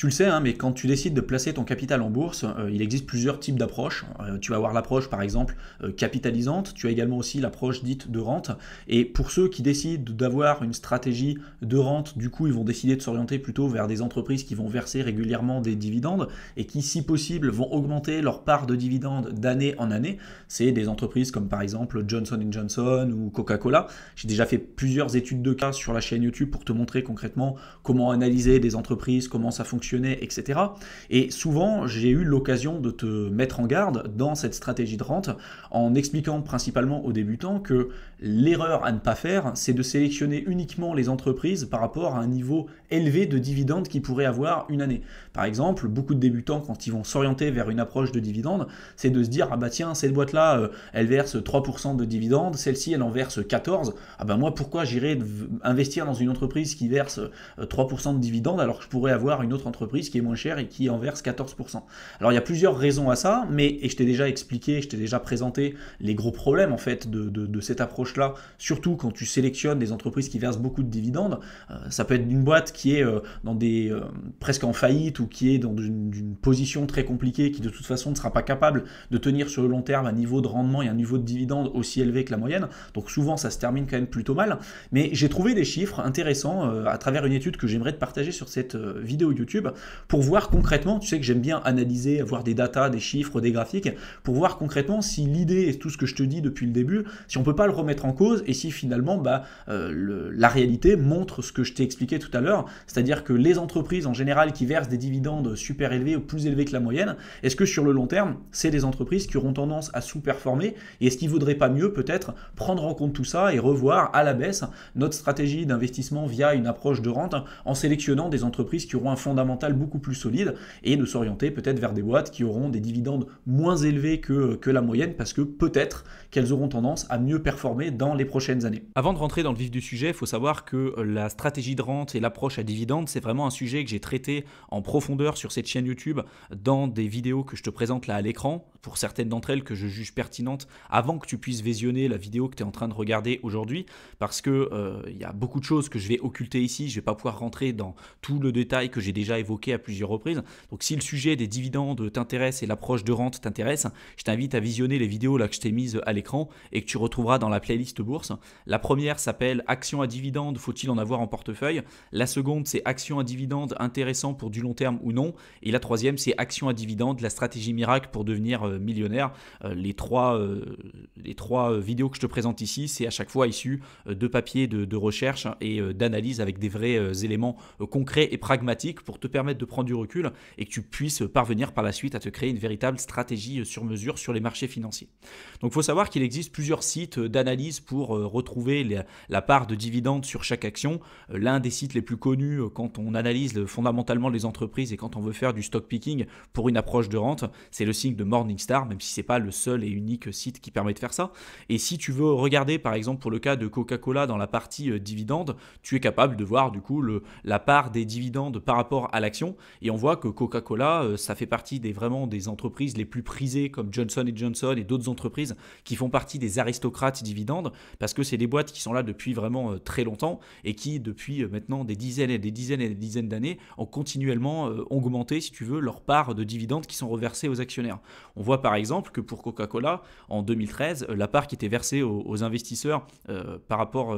Tu le sais, hein, mais quand tu décides de placer ton capital en bourse, il existe plusieurs types d'approches. Tu vas avoir l'approche, par exemple, capitalisante. Tu as également aussi l'approche dite de rente. Et pour ceux qui décident d'avoir une stratégie de rente, du coup, ils vont décider de s'orienter plutôt vers des entreprises qui vont verser régulièrement des dividendes et qui, si possible, vont augmenter leur part de dividendes d'année en année. C'est des entreprises comme, par exemple, Johnson & Johnson ou Coca-Cola. J'ai déjà fait plusieurs études de cas sur la chaîne YouTube pour te montrer concrètement comment analyser des entreprises, comment ça fonctionne, etc. Et souvent, j'ai eu l'occasion de te mettre en garde dans cette stratégie de rente en expliquant principalement aux débutants que l'erreur à ne pas faire, c'est de sélectionner uniquement les entreprises par rapport à un niveau élevé de dividendes qu'ils pourraient avoir une année. Par exemple, beaucoup de débutants, quand ils vont s'orienter vers une approche de dividendes, c'est de se dire, ah bah tiens, cette boîte-là, elle verse 3% de dividendes, celle-ci, elle en verse 14%. Ah bah moi, pourquoi j'irais investir dans une entreprise qui verse 3% de dividendes alors que je pourrais avoir une autre entreprise qui est moins chère et qui en verse 14%. Alors il y a plusieurs raisons à ça, et je t'ai déjà expliqué, je t'ai déjà présenté les gros problèmes en fait de cette approche-là, surtout quand tu sélectionnes des entreprises qui versent beaucoup de dividendes. Ça peut être une boîte qui est dans des presque en faillite ou qui est dans une position très compliquée, qui de toute façon ne sera pas capable de tenir sur le long terme un niveau de rendement et un niveau de dividende aussi élevé que la moyenne. Donc souvent ça se termine quand même plutôt mal. Mais j'ai trouvé des chiffres intéressants à travers une étude que j'aimerais te partager sur cette vidéo YouTube pour voir concrètement, tu sais que j'aime bien analyser, avoir des datas, des chiffres, des graphiques, pour voir concrètement si l'idée et tout ce que je te dis depuis le début, si on peut pas le remettre en cause et si finalement la réalité montre ce que je t'ai expliqué tout à l'heure, c'est-à-dire que les entreprises en général qui versent des dividendes super élevés ou plus élevés que la moyenne, est-ce que sur le long terme, c'est des entreprises qui auront tendance à sous-performer et est-ce qu'il ne vaudrait pas mieux peut-être prendre en compte tout ça et revoir à la baisse notre stratégie d'investissement via une approche de rente en sélectionnant des entreprises qui auront un fondamental beaucoup plus solide et de s'orienter peut-être vers des boîtes qui auront des dividendes moins élevés que la moyenne parce que peut-être qu'elles auront tendance à mieux performer dans les prochaines années. Avant de rentrer dans le vif du sujet, il faut savoir que la stratégie de rente et l'approche à dividendes, c'est vraiment un sujet que j'ai traité en profondeur sur cette chaîne YouTube dans des vidéos que je te présente là à l'écran, pour certaines d'entre elles que je juge pertinentes avant que tu puisses visionner la vidéo que tu es en train de regarder aujourd'hui, parce que y a beaucoup de choses que je vais occulter ici, je ne vais pas pouvoir rentrer dans tout le détail que j'ai déjà évoqué à plusieurs reprises. Donc si le sujet des dividendes t'intéresse et l'approche de rente t'intéresse, je t'invite à visionner les vidéos là que je t'ai mises à l'écran et que tu retrouveras dans la playlist bourse. La première s'appelle Actions à dividendes, faut-il en avoir en portefeuille? La seconde, c'est Actions à dividendes intéressant pour du long terme ou non? Et la troisième, c'est Actions à dividendes, la stratégie miracle pour devenir millionnaire. Les trois vidéos que je te présente ici, c'est à chaque fois issu de papiers de recherche et d'analyse avec des vrais éléments concrets et pragmatiques pour te permettre de prendre du recul et que tu puisses parvenir par la suite à te créer une véritable stratégie sur mesure sur les marchés financiers. Donc il faut savoir qu'il existe plusieurs sites d'analyse pour retrouver la part de dividendes sur chaque action. L'un des sites les plus connus quand on analyse fondamentalement les entreprises et quand on veut faire du stock picking pour une approche de rente, c'est le site de Morningstar, même si ce n'est pas le seul et unique site qui permet de faire ça. Et si tu veux regarder par exemple pour le cas de Coca-Cola dans la partie dividendes, tu es capable de voir du coup la part des dividendes par rapport à l'action et on voit que Coca-Cola, ça fait partie vraiment des entreprises les plus prisées comme Johnson & Johnson et d'autres entreprises qui font partie des aristocrates dividendes parce que c'est des boîtes qui sont là depuis vraiment très longtemps et qui depuis maintenant des dizaines et des dizaines et des dizaines d'années ont continuellement augmenté si tu veux leur part de dividendes qui sont reversés aux actionnaires. On voit par exemple que pour Coca-Cola en 2013, la part qui était versée aux investisseurs par rapport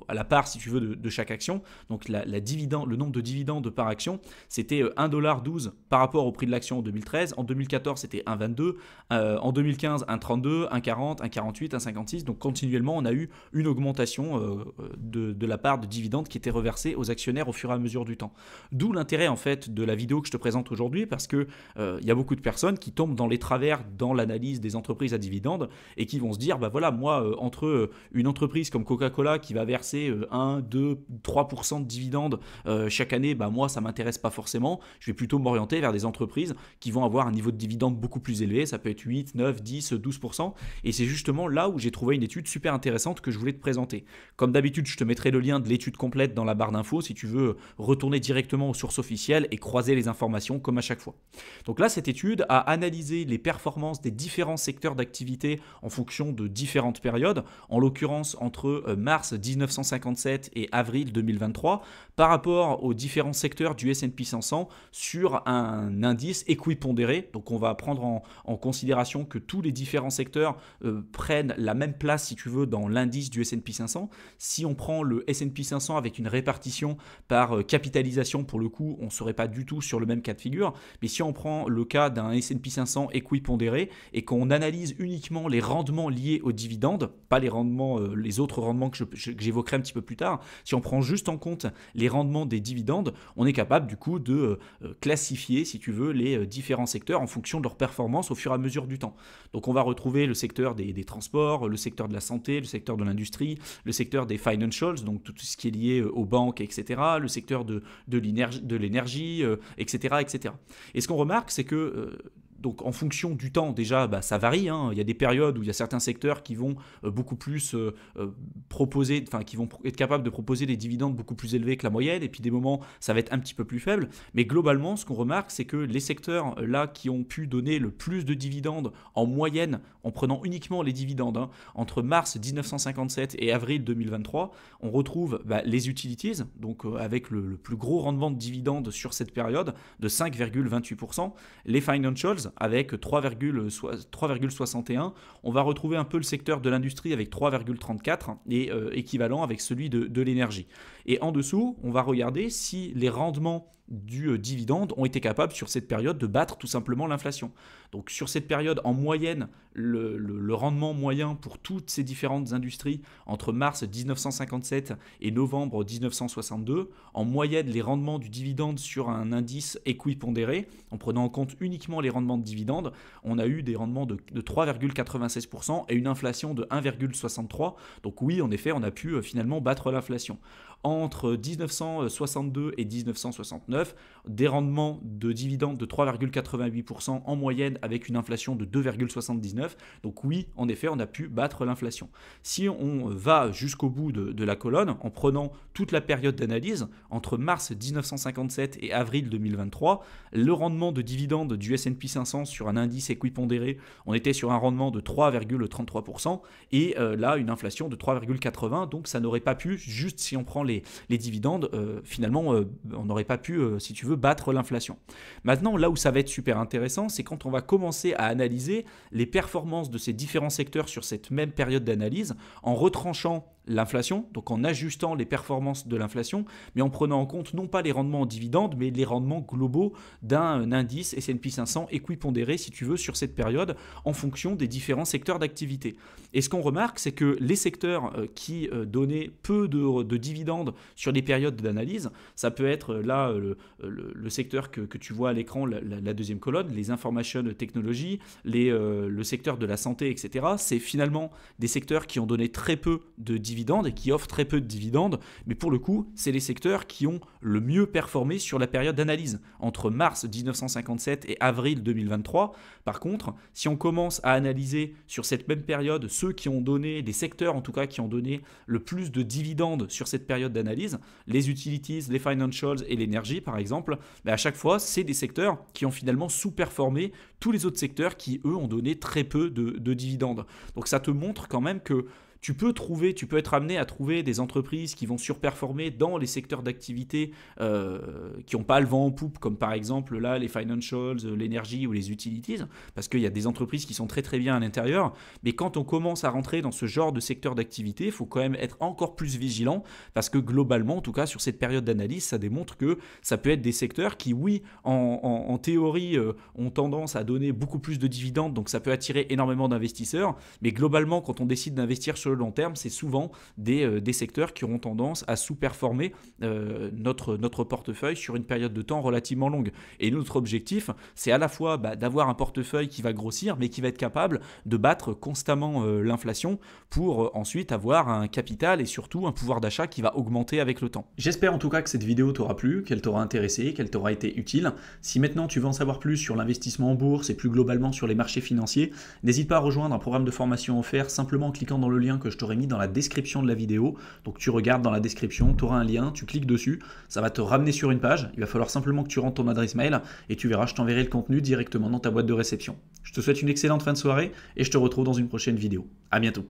à la part si tu veux de chaque action, donc le nombre de dividendes par action, c'était 1,12$ par rapport au prix de l'action en 2013. En 2014, c'était 1,22$. En 2015, 1,32$, 1,40$, 1,48$, 1,56$. Donc continuellement, on a eu une augmentation de la part de dividendes qui était reversée aux actionnaires au fur et à mesure du temps. D'où l'intérêt en fait de la vidéo que je te présente aujourd'hui parce que il y a beaucoup de personnes qui tombent dans les travers dans l'analyse des entreprises à dividendes et qui vont se dire bah voilà moi entre une entreprise comme Coca-Cola qui va verser 1, 2, 3% de dividendes chaque année, bah moi ça m'intéresse pas forcément, je vais plutôt m'orienter vers des entreprises qui vont avoir un niveau de dividende beaucoup plus élevé, ça peut être 8, 9, 10, 12% et c'est justement là où j'ai trouvé une étude super intéressante que je voulais te présenter. Comme d'habitude, je te mettrai le lien de l'étude complète dans la barre d'infos si tu veux retourner directement aux sources officielles et croiser les informations comme à chaque fois. Donc là, cette étude a analysé les performances des différents secteurs d'activité en fonction de différentes périodes, en l'occurrence entre mars 1957 et avril 2023, par rapport aux différents secteurs du S&P 500 sur un indice équipondéré. Donc on va prendre en considération que tous les différents secteurs prennent la même place, si tu veux, dans l'indice du S&P 500. Si on prend le S&P 500 avec une répartition par capitalisation, pour le coup, on ne serait pas du tout sur le même cas de figure. Mais si on prend le cas d'un S&P 500 équipondéré et qu'on analyse uniquement les rendements liés aux dividendes, pas les rendements, les autres rendements que j'évoquerai un petit peu plus tard, si on prend juste en compte les rendements des dividendes, on est capable du coup de classifier, si tu veux, les différents secteurs en fonction de leur performance au fur et à mesure du temps. Donc on va retrouver le secteur des transports, le secteur de la santé, le secteur de l'industrie, le secteur des financials, donc tout ce qui est lié aux banques, etc., le secteur de l'énergie, etc., etc. Et ce qu'on remarque, c'est que donc en fonction du temps, déjà, ça varie. Il y a des périodes où il y a certains secteurs qui vont beaucoup plus proposer, enfin qui vont être capables de proposer des dividendes beaucoup plus élevés que la moyenne, et puis des moments, ça va être un petit peu plus faible. Mais globalement, ce qu'on remarque, c'est que les secteurs là qui ont pu donner le plus de dividendes en moyenne, en prenant uniquement les dividendes, entre mars 1957 et avril 2023, on retrouve les utilities, donc avec le plus gros rendement de dividendes sur cette période de 5,28%, les financials avec 3,61. On va retrouver un peu le secteur de l'industrie avec 3,34 et équivalent avec celui de l'énergie. Et en dessous, on va regarder si les rendements du dividende ont été capables sur cette période de battre tout simplement l'inflation. Donc sur cette période, en moyenne, le rendement moyen pour toutes ces différentes industries entre mars 1957 et novembre 1962, en moyenne les rendements du dividende sur un indice équipondéré, en prenant en compte uniquement les rendements de dividendes, on a eu des rendements de 3,96% et une inflation de 1,63%. Donc oui, en effet, on a pu finalement battre l'inflation. Entre 1962 et 1969, des rendements de dividendes de 3,88% en moyenne avec une inflation de 2,79%. Donc oui, en effet, on a pu battre l'inflation. Si on va jusqu'au bout de la colonne, en prenant toute la période d'analyse, entre mars 1957 et avril 2023, le rendement de dividendes du S&P 500 sur un indice équipondéré, on était sur un rendement de 3,33% et là, une inflation de 3,80%. Donc ça n'aurait pas pu, juste si on prend les dividendes, finalement, on n'aurait pas pu, si tu veux, battre l'inflation. Maintenant, là où ça va être super intéressant, c'est quand on va commencer à analyser les performances de ces différents secteurs sur cette même période d'analyse, en retranchant l'inflation, donc en ajustant les performances de l'inflation, mais en prenant en compte non pas les rendements en dividendes, mais les rendements globaux d'un indice S&P 500 équipondéré, si tu veux, sur cette période, en fonction des différents secteurs d'activité. Et ce qu'on remarque, c'est que les secteurs qui donnaient peu de dividendes sur les périodes d'analyse, ça peut être là le secteur que tu vois à l'écran, la deuxième colonne, les information technology, le secteur de la santé, etc. C'est finalement des secteurs qui ont donné très peu de dividendes et qui offrent très peu de dividendes, mais pour le coup, c'est les secteurs qui ont le mieux performé sur la période d'analyse, entre mars 1957 et avril 2023. Par contre, si on commence à analyser sur cette même période ceux qui ont donné, des secteurs en tout cas qui ont donné le plus de dividendes sur cette période d'analyse, les utilities, les financials et l'énergie par exemple, à chaque fois, c'est des secteurs qui ont finalement sous-performé tous les autres secteurs qui, eux, ont donné très peu de dividendes. Donc ça te montre quand même que tu peux être amené à trouver des entreprises qui vont surperformer dans les secteurs d'activité qui n'ont pas le vent en poupe, comme par exemple là les financials, l'énergie ou les utilities, parce qu'il y a des entreprises qui sont très très bien à l'intérieur, mais quand on commence à rentrer dans ce genre de secteur d'activité, il faut quand même être encore plus vigilant, parce que globalement, en tout cas sur cette période d'analyse, ça démontre que ça peut être des secteurs qui, oui, en théorie, ont tendance à donner beaucoup plus de dividendes, donc ça peut attirer énormément d'investisseurs, mais globalement, quand on décide d'investir sur le long terme, c'est souvent des secteurs qui auront tendance à sous-performer notre portefeuille sur une période de temps relativement longue. Et notre objectif, c'est à la fois d'avoir un portefeuille qui va grossir, mais qui va être capable de battre constamment l'inflation pour ensuite avoir un capital et surtout un pouvoir d'achat qui va augmenter avec le temps. J'espère en tout cas que cette vidéo t'aura plu, qu'elle t'aura intéressé, qu'elle t'aura été utile. Si maintenant tu veux en savoir plus sur l'investissement en bourse et plus globalement sur les marchés financiers, n'hésite pas à rejoindre un programme de formation offert simplement en cliquant dans le lien que je t'aurai mis dans la description de la vidéo. Donc tu regardes dans la description, tu auras un lien, tu cliques dessus, ça va te ramener sur une page. Il va falloir simplement que tu rentres ton adresse mail et tu verras, je t'enverrai le contenu directement dans ta boîte de réception. Je te souhaite une excellente fin de soirée et je te retrouve dans une prochaine vidéo. À bientôt.